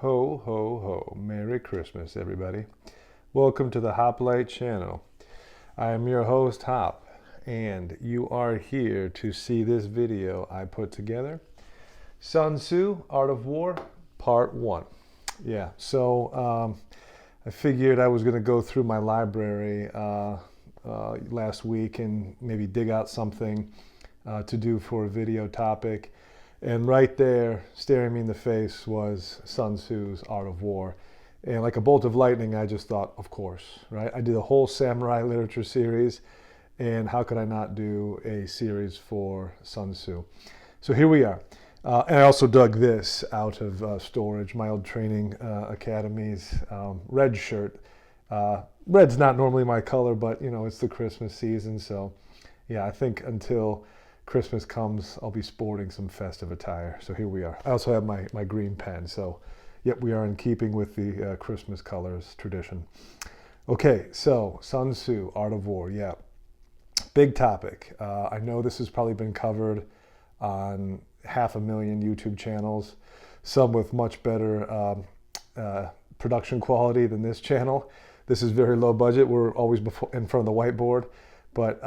Ho, ho, ho. Merry Christmas, everybody. Welcome to the Hoplite channel. I am your host, Hop, and you are here to see this video I put together. Sun Tzu, Art of War, Part 1. I figured I was going to go through my library last week and maybe dig out something to do for a video topic. And right there, staring me in the face, was Sun Tzu's Art of War. And like a bolt of lightning, I just thought, of course, right? I did a whole samurai literature series, and how could I not do a series for Sun Tzu? So here we are. And I also dug this out of storage, my old training academy's red shirt. Red's not normally my color, but you know, it's the Christmas season. So yeah, I think until Christmas comes, I'll be sporting some festive attire. So here we are. I also have my green pen. So yep, we are in keeping with the Christmas colors tradition. Okay, so Sun Tzu, Art of War. Yeah, big topic. I know this has probably been covered on 500,000 YouTube channels, some with much better production quality than this channel. This is very low budget. We're always in front of the whiteboard. But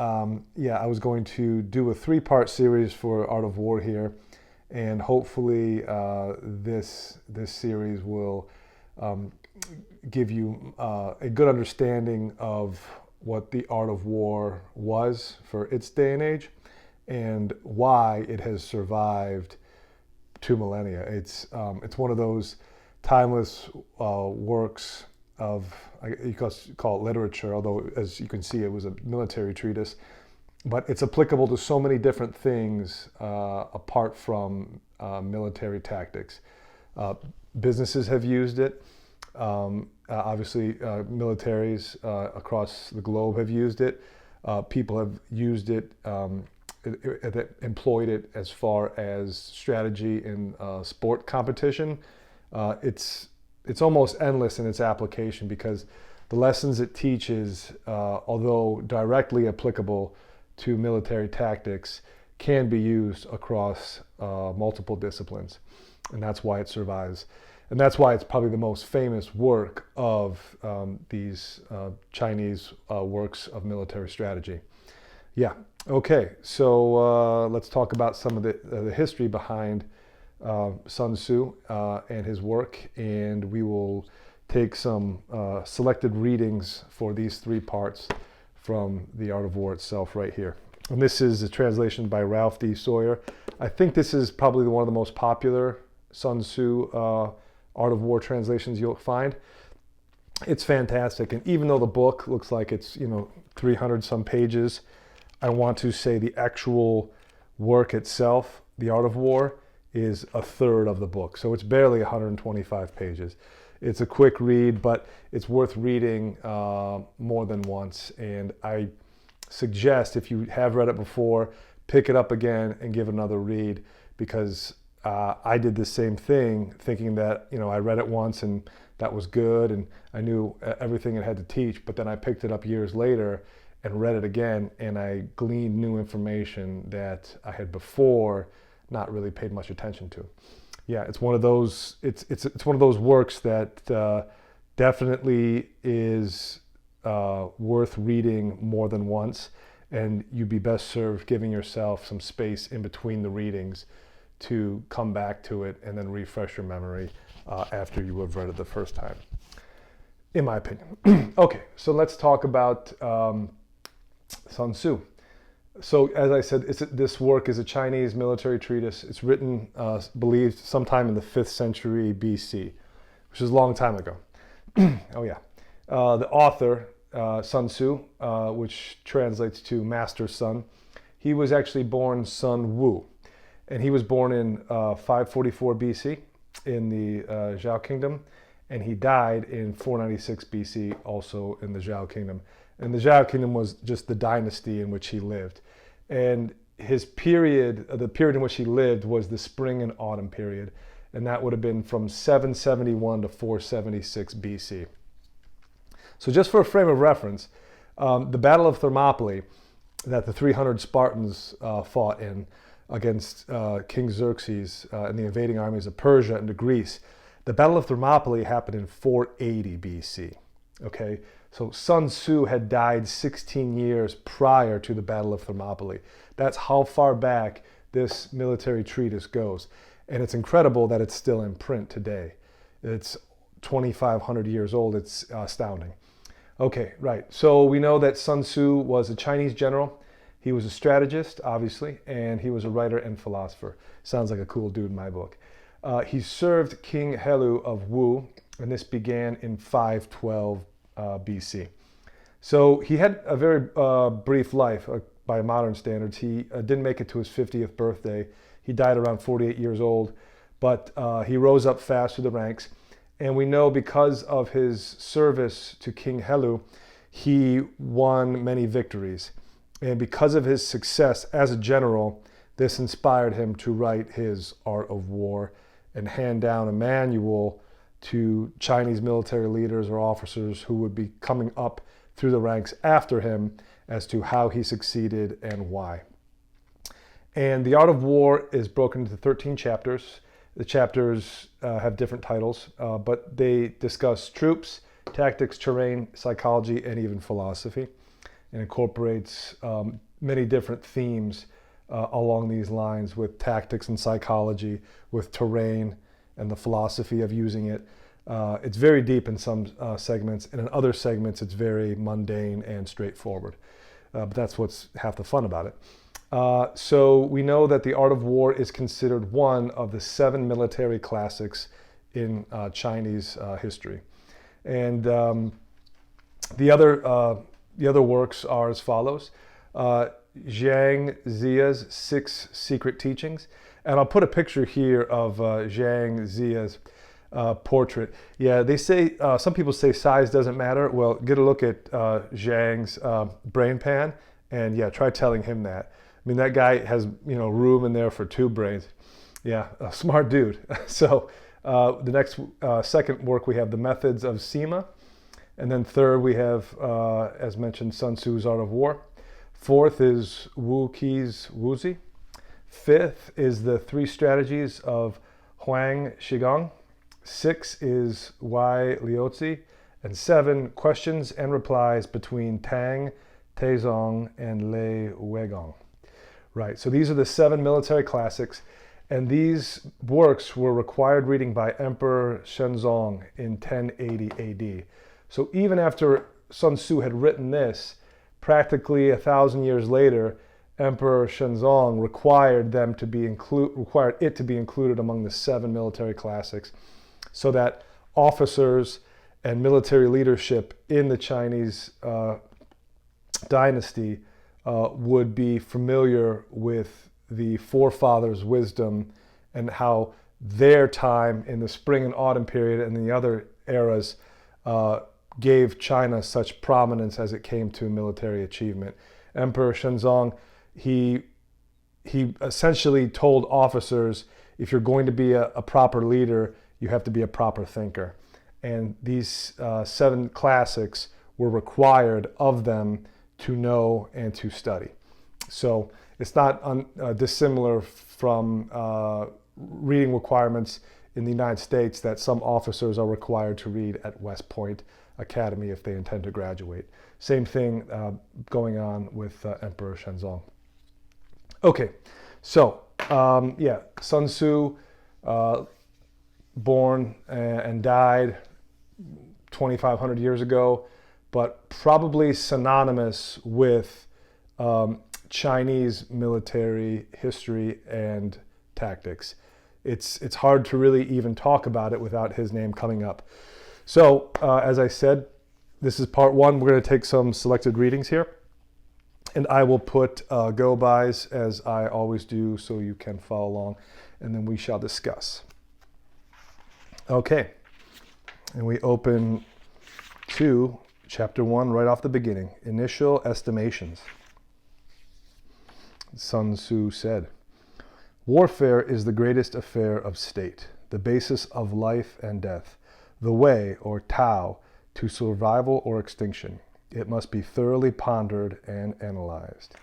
yeah, I was going to do a 3-part series for Art of War here, and hopefully this series will give you a good understanding of what the Art of War was for its day and age, and why it has survived 2 millennia. It's one of those timeless works of, you could call it literature, although as you can see it was a military treatise, but it's applicable to so many different things apart from military tactics. Businesses have used it. Obviously militaries across the globe have used it. People have used it, employed it as far as strategy in sport competition. It's almost endless in its application, because the lessons it teaches, although directly applicable to military tactics, can be used across multiple disciplines. And that's why it survives. And that's why it's probably the most famous work of these Chinese works of military strategy. Yeah, okay, so let's talk about some of the history behind Sun Tzu and his work, and we will take some selected readings for these 3 parts from the Art of War itself right here. And this is a translation by Ralph D. Sawyer. I think this is probably one of the most popular Sun Tzu Art of War translations you'll find. It's fantastic, and even though the book looks like it's 300 some pages, I want to say the actual work itself, the Art of War, is a third of the book. So it's barely 125 pages. It's a quick read, but it's worth reading more than once. And I suggest, if you have read it before, pick it up again and give another read, because I did the same thing, thinking that, I read it once and that was good and I knew everything it had to teach. But then I picked it up years later and read it again, and I gleaned new information that I had before not really paid much attention to. Yeah, it's one of those. It's one of those works that definitely is worth reading more than once, and you'd be best served giving yourself some space in between the readings to come back to it and then refresh your memory after you have read it the first time, in my opinion. Okay, so let's talk about Sun Tzu. So as I said, this work is a Chinese military treatise. It's written, believed, sometime in the 5th century BC, which is a long time ago. Oh yeah. The author, Sun Tzu, which translates to Master Sun, he was actually born Sun Wu. And he was born in 544 BC in the Zhao Kingdom. And he died in 496 BC, also in the Zhao Kingdom. And the Zhao Kingdom was just the dynasty in which he lived. And his period, the period in which he lived, was the spring and autumn period. And that would have been from 771 to 476 BC. So just for a frame of reference, the Battle of Thermopylae that the 300 Spartans fought in against King Xerxes and the invading armies of Persia and Greece, The Battle of Thermopylae happened in 480 BC. Okay, so Sun Tzu had died 16 years prior to the Battle of Thermopylae. That's how far back this military treatise goes. And it's incredible that it's still in print today. It's 2,500 years old. It's astounding. Okay, right. So we know that Sun Tzu was a Chinese general. He was a strategist, obviously, and he was a writer and philosopher. Sounds like a cool dude in my book. He served King Helu of Wu, and this began in 512 BC. So he had a very brief life by modern standards. He didn't make it to his 50th birthday. He died around 48 years old, but he rose up fast through the ranks. And we know because of his service to King Helu, he won many victories. And because of his success as a general, this inspired him to write his Art of War and hand down a manual to Chinese military leaders or officers who would be coming up through the ranks after him as to how he succeeded and why. And the Art of War is broken into 13 chapters. The chapters have different titles, but they discuss troops, tactics, terrain, psychology, and even philosophy, and incorporates many different themes along these lines with tactics and psychology, with terrain and the philosophy of using it. It's very deep in some segments, and in other segments it's very mundane and straightforward. But that's what's half the fun about it. So we know that the Art of War is considered one of the 7 military classics in Chinese history. And the other works are as follows. Zhang Ziya's 6 Secret Teachings. And I'll put a picture here of Zhang Ziya's portrait. Yeah, they say, some people say size doesn't matter. Well, get a look at Zhang's brain pan, and yeah, try telling him that. I mean, that guy has, room in there for 2 brains. Yeah, a smart dude. So the next, second work, we have The Methods of Sima. And then third, we have, as mentioned, Sun Tzu's Art of War. Fourth is Wu Qi's Wuzi. Fifth is The 3 Strategies of Huang Shigong. 6 is Wai Liuzi. And 7, Questions and Replies between Tang Taizong and Lei Weigong. Right, so these are the 7 military classics, and these works were required reading by Emperor Shenzong in 1080 AD. So even after Sun Tzu had written this, practically 1,000 years later, Emperor Shenzong required it to be included among the 7 military classics, so that officers and military leadership in the Chinese dynasty would be familiar with the forefathers' wisdom and how their time in the spring and autumn period and the other eras gave China such prominence as it came to military achievement. Emperor Shenzong, he essentially told officers, if you're going to be a proper leader, you have to be a proper thinker. And these 7 classics were required of them to know and to study. So it's not dissimilar from reading requirements in the United States that some officers are required to read at West Point Academy if they intend to graduate. Same thing going on with Emperor Shenzong. Okay, so Sun Tzu, born and died 2,500 years ago, but probably synonymous with Chinese military history and tactics. It's hard to really even talk about it without his name coming up. So, as I said, this is part 1. We're going to take some selected readings here, and I will put go-bys as I always do so you can follow along, and then we shall discuss. Okay, and we open to Chapter 1 right off the beginning, Initial Estimations. Sun Tzu said, "Warfare is the greatest affair of state, the basis of life and death, the way, or Tao, to survival or extinction. It must be thoroughly pondered and analyzed."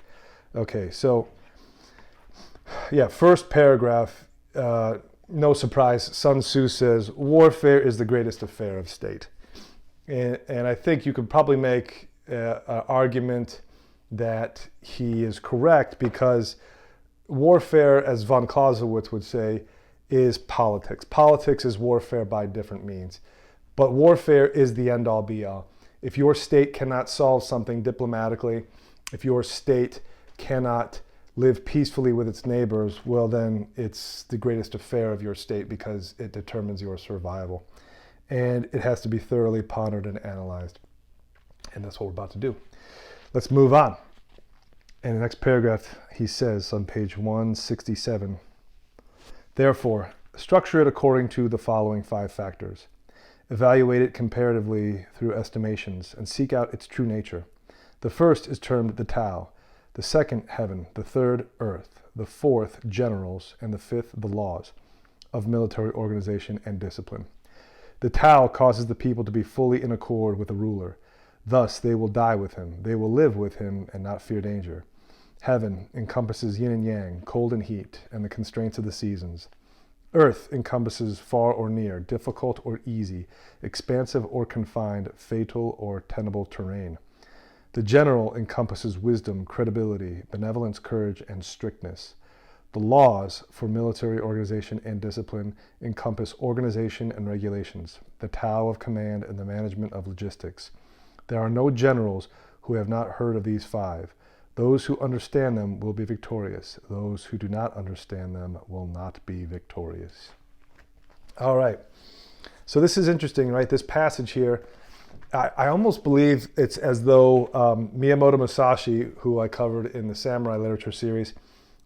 Okay, so, first paragraph, no surprise, Sun Tzu says, warfare is the greatest affair of state. And I think you could probably make an argument that he is correct, because warfare, as von Clausewitz would say, is politics. Politics is warfare by different means. But warfare is the end-all be-all. If your state cannot solve something diplomatically, if your state cannot live peacefully with its neighbors, well, then it's the greatest affair of your state, because it determines your survival. And it has to be thoroughly pondered and analyzed. And that's what we're about to do. Let's move on. In the next paragraph, he says on page 167, therefore, structure it according to the following 5 factors. Evaluate it comparatively through estimations and seek out its true nature. The first is termed the Tao, the second heaven, the third earth, the fourth generals, and the fifth the laws of military organization and discipline. The Tao causes the people to be fully in accord with the ruler. Thus they will die with him, they will live with him and not fear danger. Heaven encompasses yin and yang, cold and heat, and the constraints of the seasons. Earth encompasses far or near, difficult or easy, expansive or confined, fatal or tenable terrain. The general encompasses wisdom, credibility, benevolence, courage, and strictness. The laws for military organization and discipline encompass organization and regulations, the Tao of command and the management of logistics. There are no generals who have not heard of these 5. Those who understand them will be victorious. Those who do not understand them will not be victorious. All right. So this is interesting, right? This passage here, I almost believe it's as though Miyamoto Musashi, who I covered in the Samurai Literature series,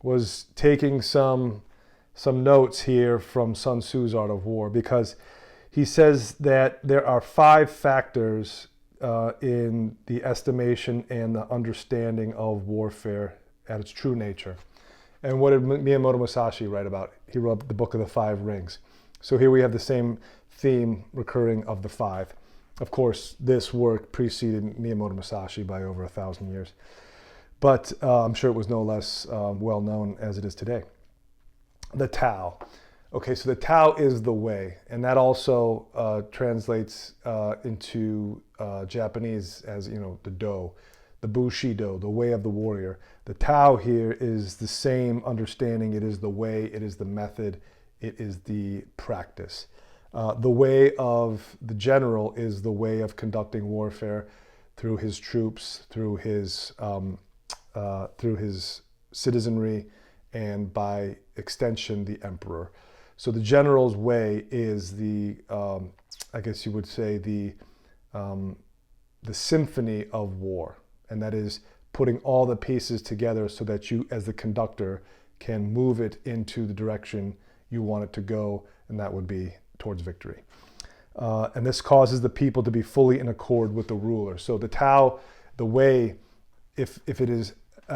was taking some notes here from Sun Tzu's Art of War, because he says that there are 5 factors in the estimation and the understanding of warfare at its true nature. And what did Miyamoto Musashi write about? He wrote the Book of the 5 Rings. So here we have the same theme recurring of the 5. Of course, this work preceded Miyamoto Musashi by over 1,000 years. But I'm sure it was no less well known as it is today. The Tao. Okay, so the Tao is the way, and that also translates into Japanese as, the Do, the Bushido, the way of the warrior. The Tao here is the same understanding. It is the way, it is the method, it is the practice. The way of the general is the way of conducting warfare through his troops, through his citizenry, and by extension, the emperor. So the general's way is the, I guess you would say, the symphony of war. And that is putting all the pieces together so that you, as the conductor, can move it into the direction you want it to go, and that would be towards victory. And this causes the people to be fully in accord with the ruler. So the Tao, the way, if it is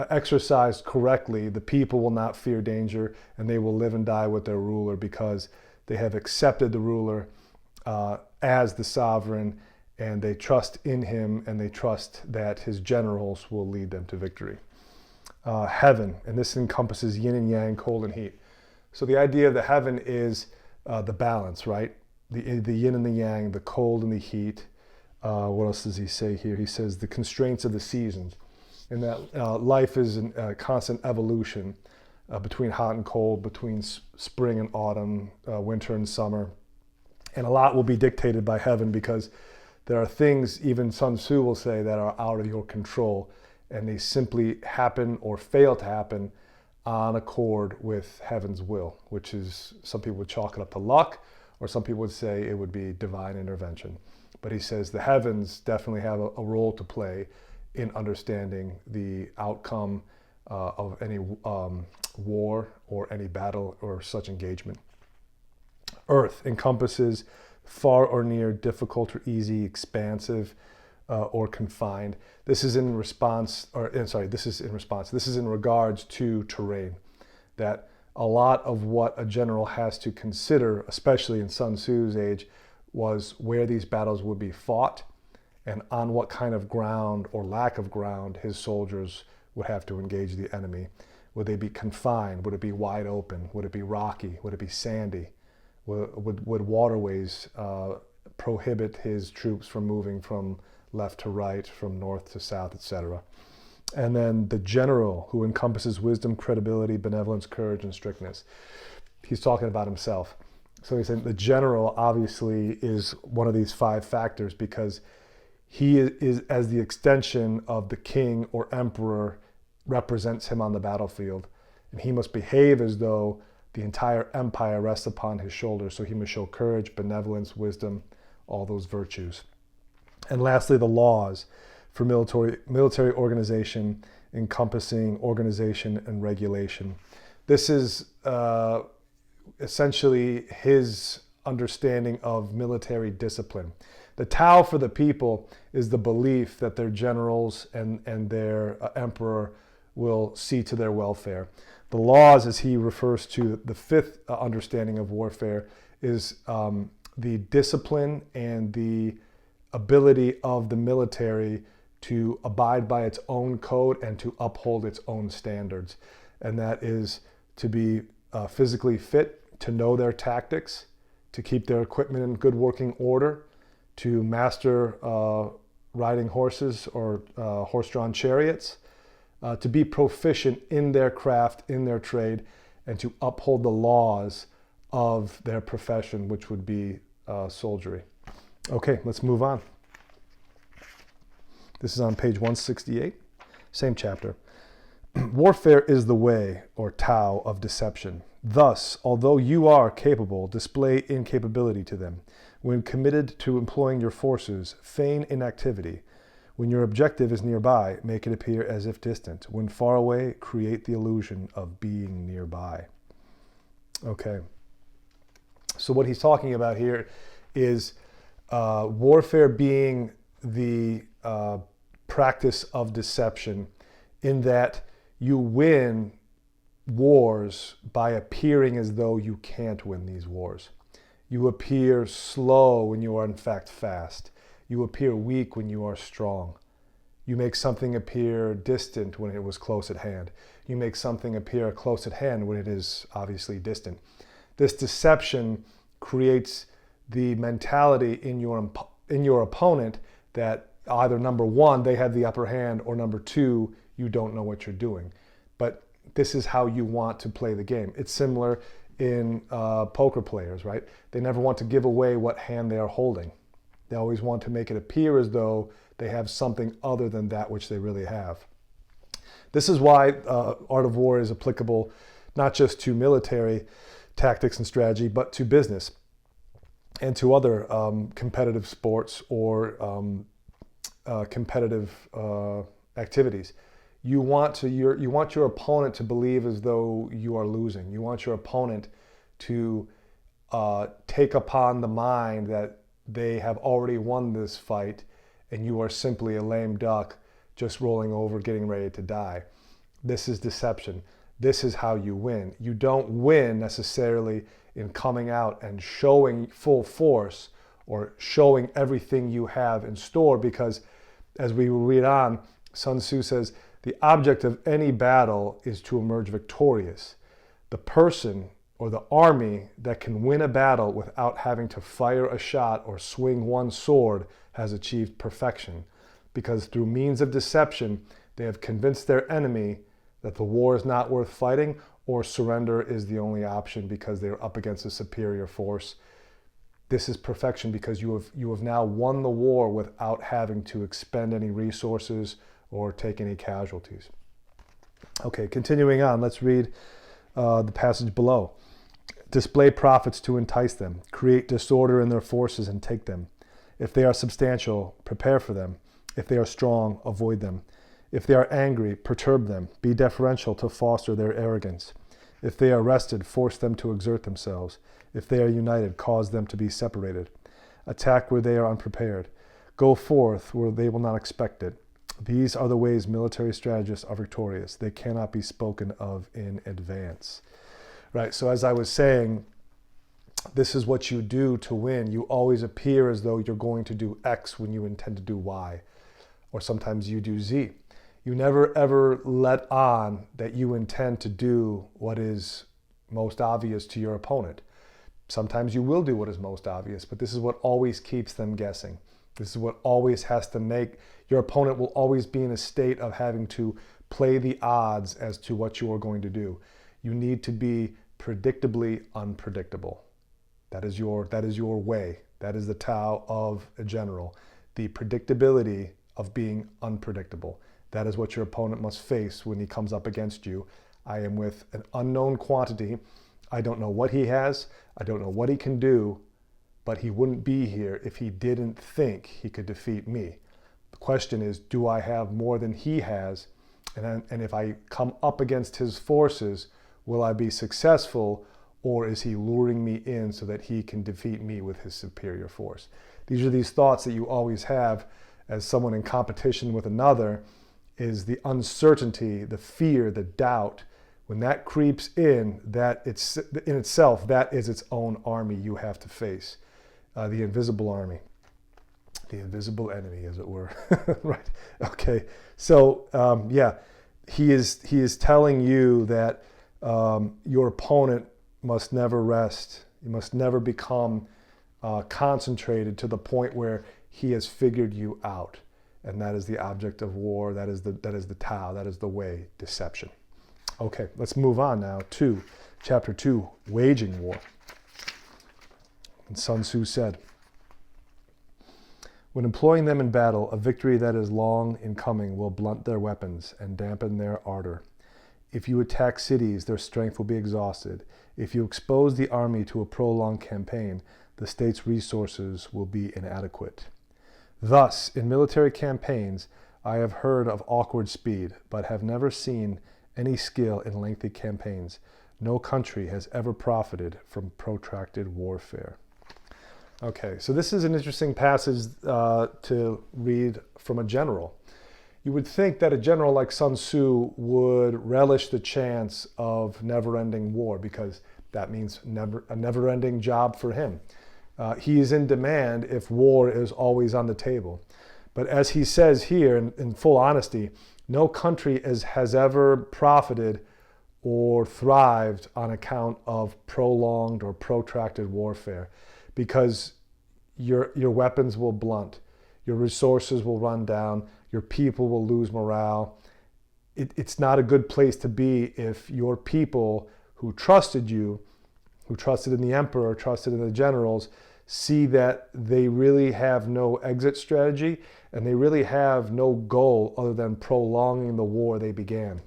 exercised correctly, the people will not fear danger, and they will live and die with their ruler, because they have accepted the ruler as the sovereign, and they trust in him, and they trust that his generals will lead them to victory. Heaven, and this encompasses yin and yang, cold and heat. So the idea of the heaven is the balance, right? The yin and the yang, the cold and the heat. What else does he say here? He says the constraints of the seasons, and that life is a constant evolution between hot and cold, between spring and autumn, winter and summer. And a lot will be dictated by heaven, because there are things, even Sun Tzu will say, that are out of your control, and they simply happen or fail to happen on accord with heaven's will, which is, some people would chalk it up to luck, or some people would say it would be divine intervention. But he says the heavens definitely have a role to play in understanding the outcome of any war or any battle or such engagement. Earth encompasses far or near, difficult or easy, expansive or confined. This is in regards to terrain, that a lot of what a general has to consider, especially in Sun Tzu's age, was where these battles would be fought and on what kind of ground or lack of ground his soldiers would have to engage the enemy. Would they be confined? Would it be wide open? Would it be rocky? Would it be sandy? would waterways prohibit his troops from moving from left to right, from north to south, etc. And then the general, who encompasses wisdom, credibility, benevolence, courage, and strictness. He's talking about himself. So he's saying the general obviously is one of these 5 factors, because he is as the extension of the king or emperor, represents him on the battlefield. And he must behave as though the entire empire rests upon his shoulders. So he must show courage, benevolence, wisdom, all those virtues. And lastly, the laws for military organization, encompassing organization and regulation. This is essentially his understanding of military discipline. The Tao for the people is the belief that their generals and their emperor will see to their welfare. The laws, as he refers to the 5th understanding of warfare, is the discipline and the ability of the military to abide by its own code and to uphold its own standards. And that is to be physically fit, to know their tactics, to keep their equipment in good working order, to master riding horses or horse-drawn chariots, to be proficient in their craft, in their trade, and to uphold the laws of their profession, which would be soldiery. Okay, let's move on. This is on page 168, same chapter. Warfare is the way, or Tao, of deception. Thus, although you are capable, display incapability to them. When committed to employing your forces, feign inactivity. When your objective is nearby, make it appear as if distant. When far away, create the illusion of being nearby. Okay. So what he's talking about here is warfare being the practice of deception, in that you win wars by appearing as though you can't win these wars. You appear slow when you are in fact fast. You appear weak when you are strong. You make something appear distant when it was close at hand. You make something appear close at hand when it is obviously distant. This deception creates the mentality in your opponent that either number 1, they have the upper hand, or number 2, you don't know what you're doing. But this is how you want to play the game. It's similar in poker players, right? They never want to give away what hand they are holding. They always want to make it appear as though they have something other than that which they really have. This is why Art of War is applicable not just to military tactics and strategy, but to business and to other competitive sports or competitive activities. You want your opponent to believe as though you are losing. You want your opponent to take upon the mind that they have already won this fight and you are simply a lame duck just rolling over, getting ready to die. This is deception. This is how you win. You don't win necessarily in coming out and showing full force or showing everything you have in store, because as we will read on, Sun Tzu says, the object of any battle is to emerge victorious. The person or the army that can win a battle without having to fire a shot or swing one sword has achieved perfection, because through means of deception, they have convinced their enemy that the war is not worth fighting, or surrender is the only option because they're up against a superior force. This is perfection, because you have now won the war without having to expend any resources or take any casualties. Okay, continuing on, let's read the passage below. Display profits to entice them. Create disorder in their forces and take them. If they are substantial, prepare for them. If they are strong, avoid them. If they are angry, perturb them. Be deferential to foster their arrogance. If they are rested, force them to exert themselves. If they are united, cause them to be separated. Attack where they are unprepared. Go forth where they will not expect it. These are the ways military strategists are victorious. They cannot be spoken of in advance. Right, so as I was saying, this is what you do to win. You always appear as though you're going to do X when you intend to do Y. Or sometimes you do Z. You never ever let on that you intend to do what is most obvious to your opponent. Sometimes you will do what is most obvious, but this is what always keeps them guessing. This is what always has to make your opponent will always be in a state of having to play the odds as to what you are going to do. You need to be predictably unpredictable. That is your way. That is the Tao of a general. The predictability of being unpredictable. That is what your opponent must face when he comes up against you. I am with an unknown quantity. I don't know what he has. I don't know what he can do, but he wouldn't be here if he didn't think he could defeat me. The question is, do I have more than he has? And if I come up against his forces, will I be successful, or is he luring me in so that he can defeat me with his superior force? These are these thoughts that you always have as someone in competition with another, is the uncertainty, the fear, the doubt. When that creeps in, that it's in itself, that is its own army you have to face. The invisible army, the invisible enemy, as it were. Right? Okay. So he is telling you that your opponent must never rest. You must never become concentrated to the point where he has figured you out, and that is the object of war. That is the Tao. That is the way. Deception. Okay, let's move on now to chapter 2, waging war. And Sun Tzu said, "When employing them in battle, a victory that is long in coming will blunt their weapons and dampen their ardor. If you attack cities, their strength will be exhausted. If you expose the army to a prolonged campaign, the state's resources will be inadequate. Thus, in military campaigns, I have heard of awkward speed, but have never seen any skill in lengthy campaigns. No country has ever profited from protracted warfare." Okay, so this is an interesting passage to read from a general. You would think that a general like Sun Tzu would relish the chance of never-ending war, because that means a never-ending job for him. He is in demand if war is always on the table. But as he says here, in full honesty, no country has ever profited or thrived on account of prolonged or protracted warfare, because your weapons will blunt, your resources will run down, your people will lose morale. It's not a good place to be if your people who trusted you, who trusted in the emperor, trusted in the generals, see that they really have no exit strategy and they really have no goal other than prolonging the war they began.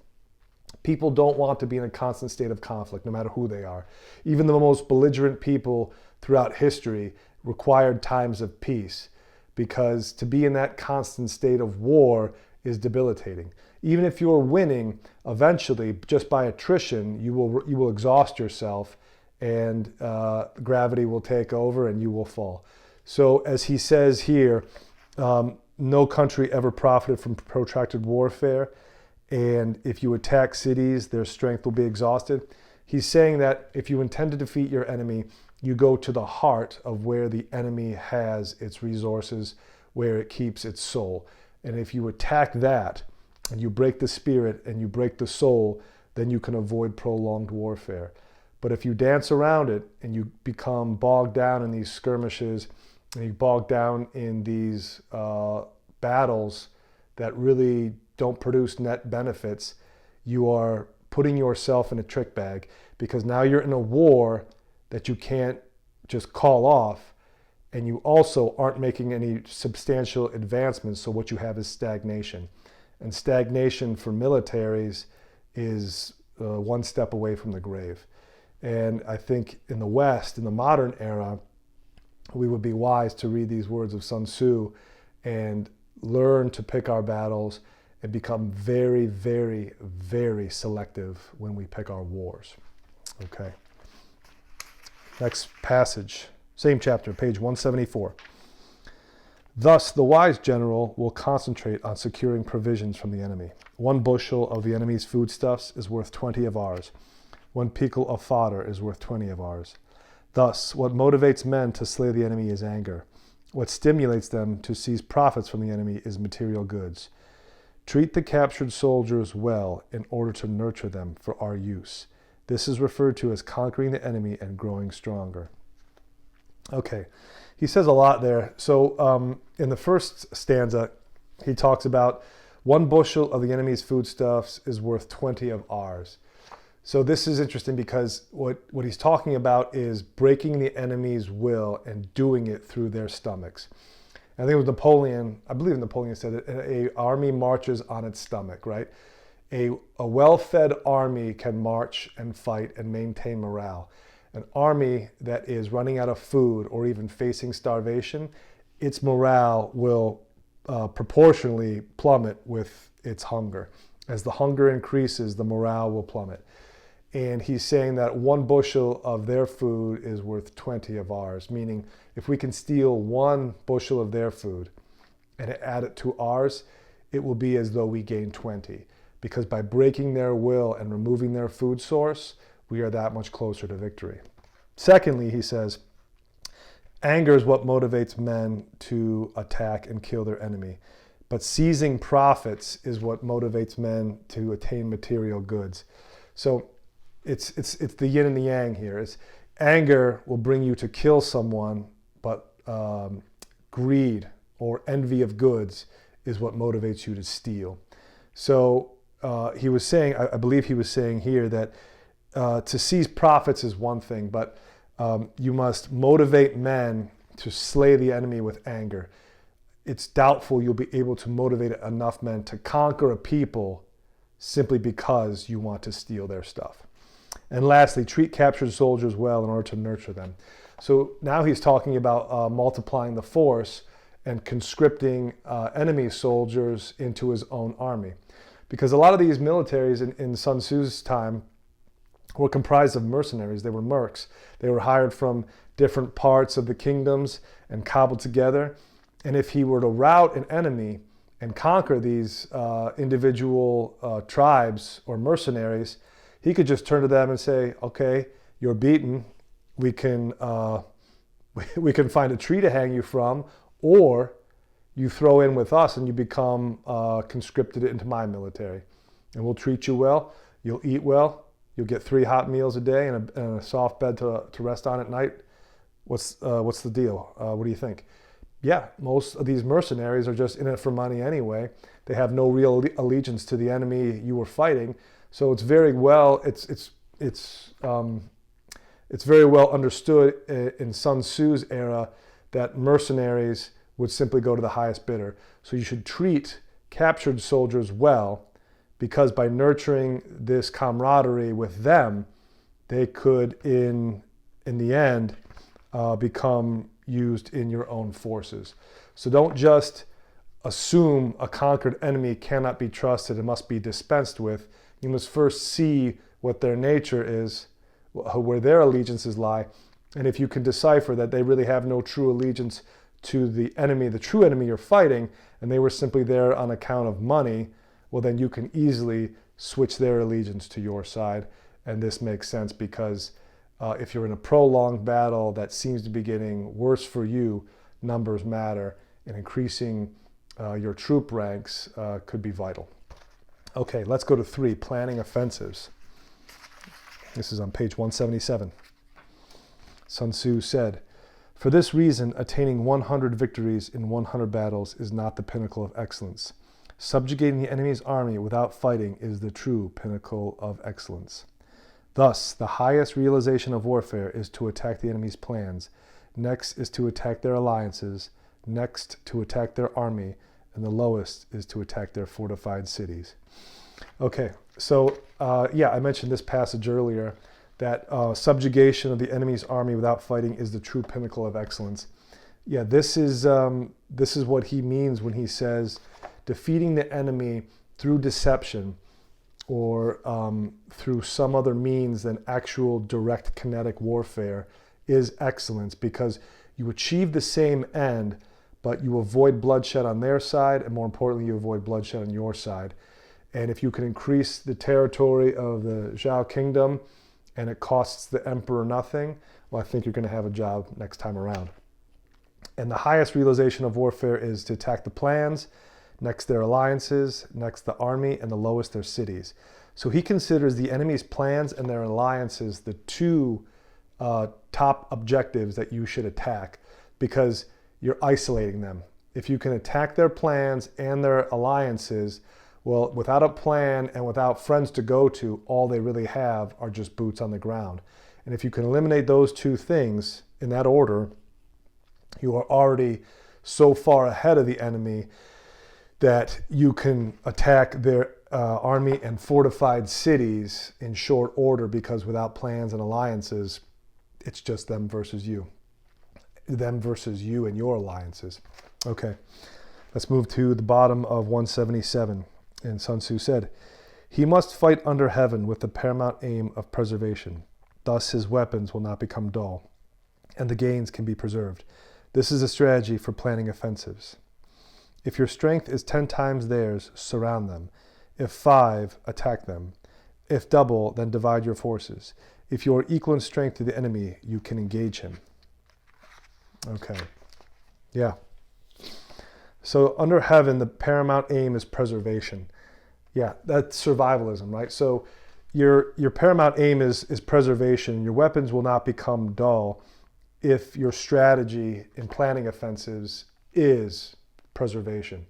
People don't want to be in a constant state of conflict, no matter who they are. Even the most belligerent people throughout history required times of peace, because to be in that constant state of war is debilitating. Even if you're winning, eventually, just by attrition, you will exhaust yourself, and gravity will take over and you will fall. So as he says here, no country ever profited from protracted warfare, and if you attack cities, their strength will be exhausted. He's saying that if you intend to defeat your enemy, you go to the heart of where the enemy has its resources, where it keeps its soul. And if you attack that, and you break the spirit and you break the soul, then you can avoid prolonged warfare. But if you dance around it and you become bogged down in these skirmishes, and you bog down in these battles that really don't produce net benefits, you are putting yourself in a trick bag, because now you're in a war that you can't just call off, and you also aren't making any substantial advancements, so what you have is stagnation. And stagnation for militaries is one step away from the grave. And I think in the West, in the modern era, we would be wise to read these words of Sun Tzu and learn to pick our battles and become very, very, very selective when we pick our wars. Okay. Next passage, same chapter, page 174. Thus, the wise general will concentrate on securing provisions from the enemy. 1 bushel of the enemy's foodstuffs is worth 20 of ours. 1 pickle of fodder is worth 20 of ours. Thus, what motivates men to slay the enemy is anger. What stimulates them to seize profits from the enemy is material goods. Treat the captured soldiers well in order to nurture them for our use. This is referred to as conquering the enemy and growing stronger. Okay, he says a lot there. So in the first stanza, he talks about 1 bushel of the enemy's foodstuffs is worth 20 of ours. So this is interesting because what he's talking about is breaking the enemy's will and doing it through their stomachs. I think it was Napoleon, I believe Napoleon said it, an army marches on its stomach, right? A well-fed army can march and fight and maintain morale. An army that is running out of food or even facing starvation, its morale will proportionally plummet with its hunger. As the hunger increases, the morale will plummet. And he's saying that 1 bushel of their food is worth 20 of ours, meaning if we can steal 1 bushel of their food and add it to ours, it will be as though we gain 20. Because by breaking their will and removing their food source, we are that much closer to victory. Secondly, he says, anger is what motivates men to attack and kill their enemy. But seizing profits is what motivates men to attain material goods. So it's the yin and the yang here. It's anger will bring you to kill someone, but greed or envy of goods is what motivates you to steal. So he was saying, I believe he was saying here that to seize profits is one thing, but you must motivate men to slay the enemy with anger. It's doubtful you'll be able to motivate enough men to conquer a people simply because you want to steal their stuff. And lastly, treat captured soldiers well in order to nurture them. So now he's talking about multiplying the force and conscripting enemy soldiers into his own army. Because a lot of these militaries in Sun Tzu's time were comprised of mercenaries. They were mercs. They were hired from different parts of the kingdoms and cobbled together. And if he were to rout an enemy and conquer these individual tribes or mercenaries, he could just turn to them and say, okay, you're beaten. We can find a tree to hang you from, or you throw in with us and you become conscripted into my military. And we'll treat you well. You'll eat well. You'll get 3 hot meals a day and a soft bed to rest on at night. What's the deal? What do you think? Yeah, most of these mercenaries are just in it for money anyway. They have no real allegiance to the enemy you were fighting. So it's very well very well understood in Sun Tzu's era that mercenaries would simply go to the highest bidder. So you should treat captured soldiers well, because by nurturing this camaraderie with them, they could, in the end, become used in your own forces. So don't just assume a conquered enemy cannot be trusted and must be dispensed with. You must first see what their nature is, where their allegiances lie, and if you can decipher that they really have no true allegiance to the enemy, the true enemy you're fighting, and they were simply there on account of money, well, then you can easily switch their allegiance to your side. And this makes sense because if you're in a prolonged battle that seems to be getting worse for you, numbers matter, and increasing your troop ranks could be vital. Okay, let's go to 3, planning offensives. This is on page 177. Sun Tzu said, "For this reason, attaining 100 victories in 100 battles is not the pinnacle of excellence. Subjugating the enemy's army without fighting is the true pinnacle of excellence. Thus, the highest realization of warfare is to attack the enemy's plans. Next is to attack their alliances. Next, to attack their army. And the lowest is to attack their fortified cities." Okay, so I mentioned this passage earlier, that subjugation of the enemy's army without fighting is the true pinnacle of excellence. Yeah, this is what he means when he says defeating the enemy through deception or through some other means than actual direct kinetic warfare is excellence, because you achieve the same end, but you avoid bloodshed on their side, and more importantly, you avoid bloodshed on your side. And if you can increase the territory of the Zhao kingdom and it costs the emperor nothing, well, I think you're going to have a job next time around. And the highest realization of warfare is to attack the plans, next their alliances, next the army, and the lowest their cities. So he considers the enemy's plans and their alliances the two top objectives that you should attack, because you're isolating them. If you can attack their plans and their alliances, well, without a plan and without friends to go to, all they really have are just boots on the ground. And if you can eliminate those two things in that order, you are already so far ahead of the enemy that you can attack their army and fortified cities in short order, because without plans and alliances, it's just them versus you and your alliances. Okay, let's move to the bottom of 177. And Sun Tzu said, "He must fight under heaven with the paramount aim of preservation. Thus his weapons will not become dull, and the gains can be preserved. This is a strategy for planning offensives. If your strength is 10 times theirs, surround them. If 5, attack them. If double, then divide your forces. If you are equal in strength to the enemy, you can engage him." Okay. Yeah. So under heaven, the paramount aim is preservation. Yeah, that's survivalism, right? So your paramount aim is preservation. Your weapons will not become dull if your strategy in planning offensives is preservation.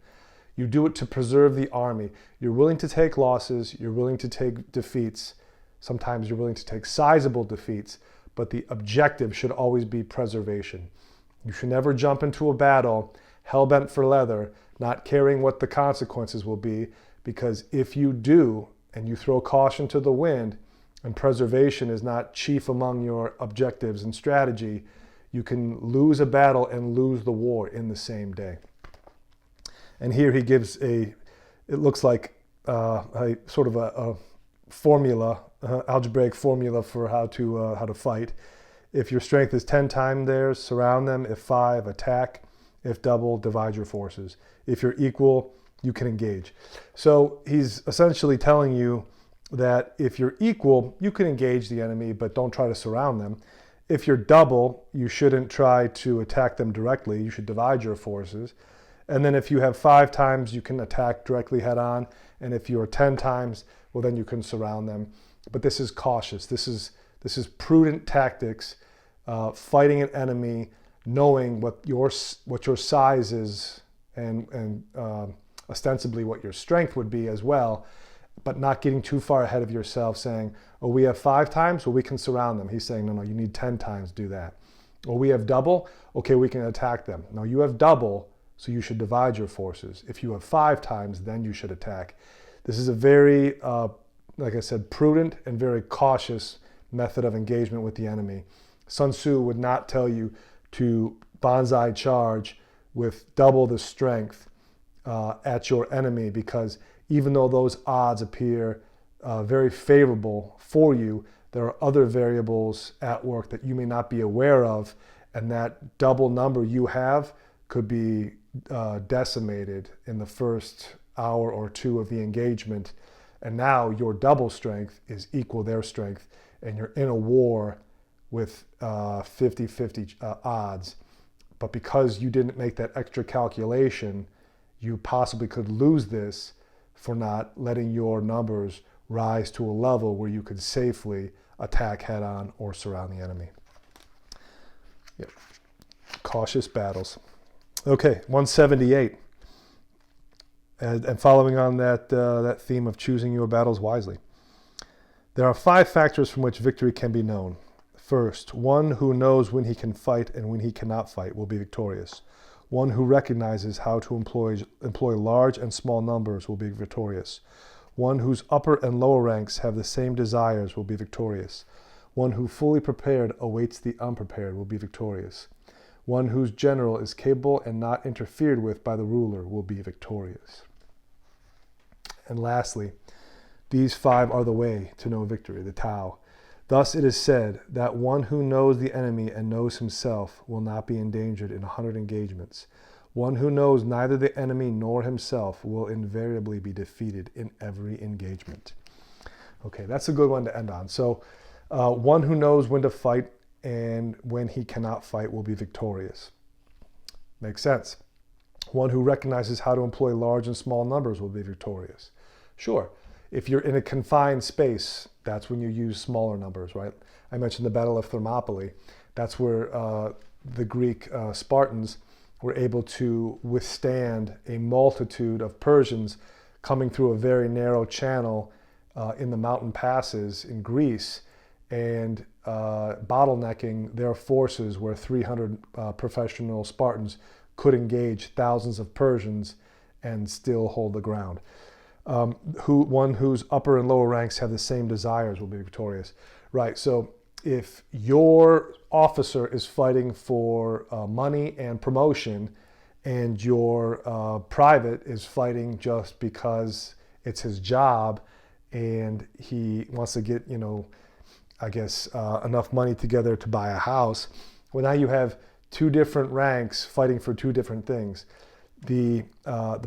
You do it to preserve the army. You're willing to take losses. You're willing to take defeats. Sometimes you're willing to take sizable defeats, but the objective should always be preservation. You should never jump into a battle hell-bent for leather, not caring what the consequences will be, because if you do, and you throw caution to the wind, and preservation is not chief among your objectives and strategy, you can lose a battle and lose the war in the same day. And here he gives it looks like a sort of a formula, algebraic formula for how to fight. If your strength is 10 times theirs, surround them. If 5, attack. If double, divide your forces. If you're equal, you can engage. So he's essentially telling you that if you're equal, you can engage the enemy, but don't try to surround them. If you're double, you shouldn't try to attack them directly. You should divide your forces. And then if you have 5 times, you can attack directly head on. And if you're 10 times, well, then you can surround them. But this is cautious. This is prudent tactics, fighting an enemy, knowing what your size is and ostensibly what your strength would be as well, but not getting too far ahead of yourself saying, oh, we have 5 times, well, we can surround them. He's saying, no, you need 10 times to do that. Or we have double, okay, we can attack them. No, you have double, so you should divide your forces. If you have 5 times, then you should attack. This is a very, like I said, prudent and very cautious method of engagement with the enemy. Sun Tzu would not tell you to bonsai charge with double the strength at your enemy, because even though those odds appear very favorable for you, there are other variables at work that you may not be aware of, and that double number you have could be decimated in the first hour or two of the engagement, and now your double strength is equal their strength, and you're in a war with 50-50 odds. But because you didn't make that extra calculation, you possibly could lose this for not letting your numbers rise to a level where you could safely attack head on or surround the enemy. Yep. Cautious battles. Okay, 178. And following on that theme of choosing your battles wisely. There are 5 factors from which victory can be known. First, one who knows when he can fight and when he cannot fight will be victorious. One who recognizes how to employ large and small numbers will be victorious. One whose upper and lower ranks have the same desires will be victorious. One who fully prepared awaits the unprepared will be victorious. One whose general is capable and not interfered with by the ruler will be victorious. And lastly, these 5 are the way to know victory, the Tao. Thus it is said that one who knows the enemy and knows himself will not be endangered in 100 engagements. One who knows neither the enemy nor himself will invariably be defeated in every engagement. Okay, that's a good one to end on. So one who knows when to fight and when he cannot fight will be victorious. Makes sense. One who recognizes how to employ large and small numbers will be victorious. Sure. If you're in a confined space, that's when you use smaller numbers, right? I mentioned the Battle of Thermopylae. That's where the Greek Spartans were able to withstand a multitude of Persians coming through a very narrow channel in the mountain passes in Greece, and bottlenecking their forces where 300 professional Spartans could engage thousands of Persians and still hold the ground. One whose upper and lower ranks have the same desires will be victorious. Right, so if your officer is fighting for money and promotion, and your private is fighting just because it's his job and he wants to get, enough money together to buy a house, well, now you have two different ranks fighting for two different things. The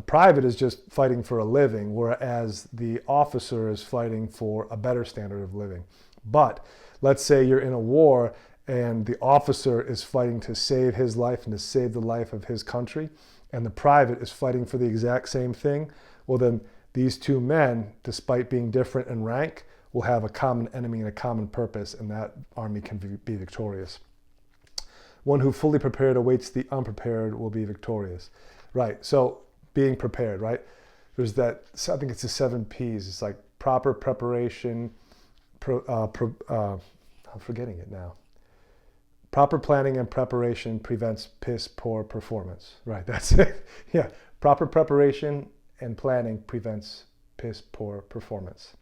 private is just fighting for a living, whereas the officer is fighting for a better standard of living. But let's say you're in a war and the officer is fighting to save his life and to save the life of his country, and the private is fighting for the exact same thing. Well, then these two men, despite being different in rank, will have a common enemy and a common purpose, and that army can be victorious. One who fully prepared awaits the unprepared will be victorious. Right, so being prepared, right? There's that, I think it's the 7 Ps. It's like proper preparation, I'm forgetting it now. Proper planning and preparation prevents piss poor performance. Right, that's it. Yeah, proper preparation and planning prevents piss poor performance.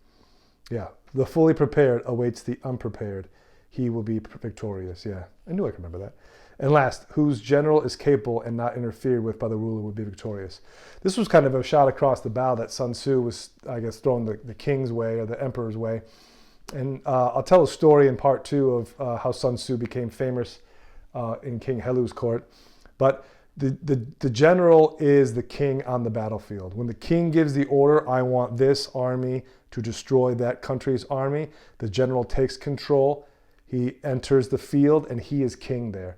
Yeah, the fully prepared awaits the unprepared. He will be victorious. Yeah, I knew I could remember that. And last, whose general is capable and not interfered with by the ruler will be victorious. This was kind of a shot across the bow that Sun Tzu was, I guess, throwing the king's way or the emperor's way. And I'll tell a story in part 2 of how Sun Tzu became famous in King Helu's court. But the general is the king on the battlefield. When the king gives the order, I want this army to destroy that country's army, the general takes control. He enters the field and he is king there.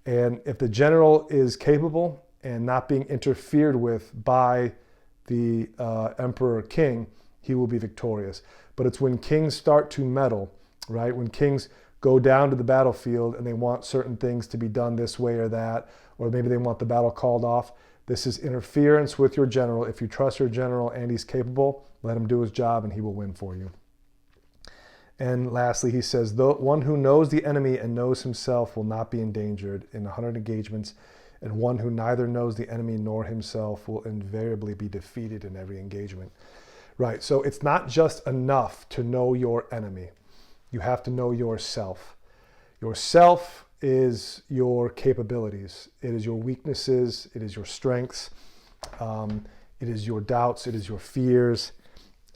And if the general is capable and not being interfered with by the emperor king, he will be victorious. But it's when kings start to meddle, right? When kings go down to the battlefield and they want certain things to be done this way or that, or maybe they want the battle called off. This is interference with your general. If you trust your general and he's capable, let him do his job and he will win for you. And lastly, he says, the one who knows the enemy and knows himself will not be endangered in 100 engagements, and one who neither knows the enemy nor himself will invariably be defeated in every engagement. Right, so it's not just enough to know your enemy. You have to know yourself. Yourself is your capabilities. It is your weaknesses. It is your strengths. It is your doubts. It is your fears.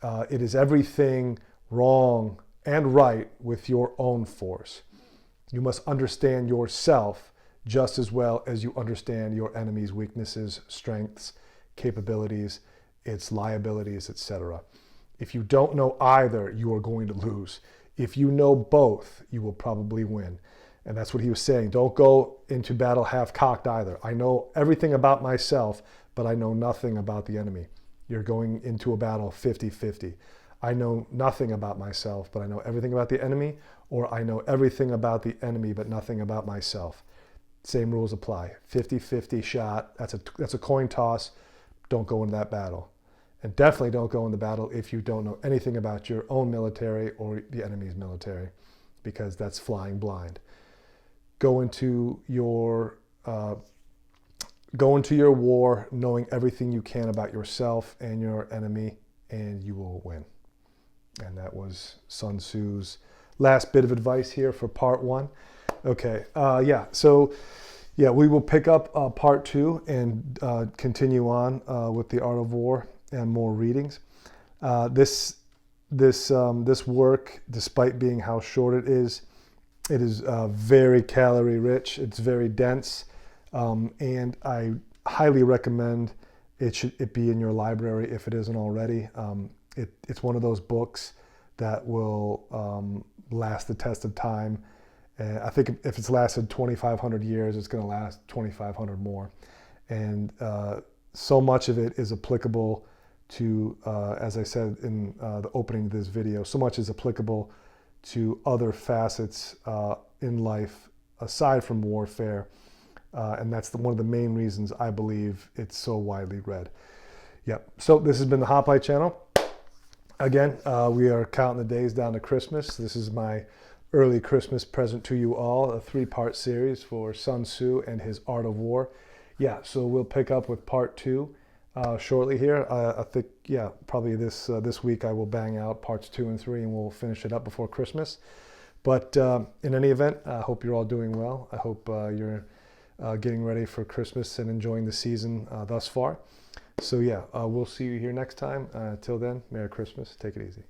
It is everything wrong and right with your own force. You must understand yourself just as well as you understand your enemy's weaknesses, strengths, capabilities, its liabilities, etc. If you don't know either, you are going to lose. If you know both, you will probably win. And that's what he was saying. Don't go into battle half-cocked either. I know everything about myself, but I know nothing about the enemy. You're going into a battle 50-50. I know nothing about myself, but I know everything about the enemy, or I know everything about the enemy, but nothing about myself. Same rules apply. 50-50 shot. That's a coin toss. Don't go into that battle. And definitely don't go into battle if you don't know anything about your own military or the enemy's military, because that's flying blind. Go into your war knowing everything you can about yourself and your enemy, and you will win. And that was Sun Tzu's last bit of advice here for part 1. Okay, we will pick up part 2 and continue on with the Art of War and more readings. This work, despite being how short it is very calorie rich. It's very dense, and I highly recommend it be in your library if it isn't already. It's one of those books that will last the test of time. I think if it's lasted 2,500 years, it's going to last 2,500 more. And so much of it is applicable to, as I said in the opening of this video, so much is applicable to other facets in life aside from warfare. And that's one of the main reasons I believe it's so widely read. Yep. So this has been the Hoplite channel. Again, we are counting the days down to Christmas. This is my early Christmas present to you all, a 3-part series for Sun Tzu and his Art of War. Yeah, so we'll pick up with part 2 shortly here. I think, yeah, probably this week I will bang out parts 2 and 3, and we'll finish it up before Christmas. But in any event, I hope you're all doing well. I hope you're getting ready for Christmas and enjoying the season thus far. So yeah, we'll see you here next time. Till then, Merry Christmas. Take it easy.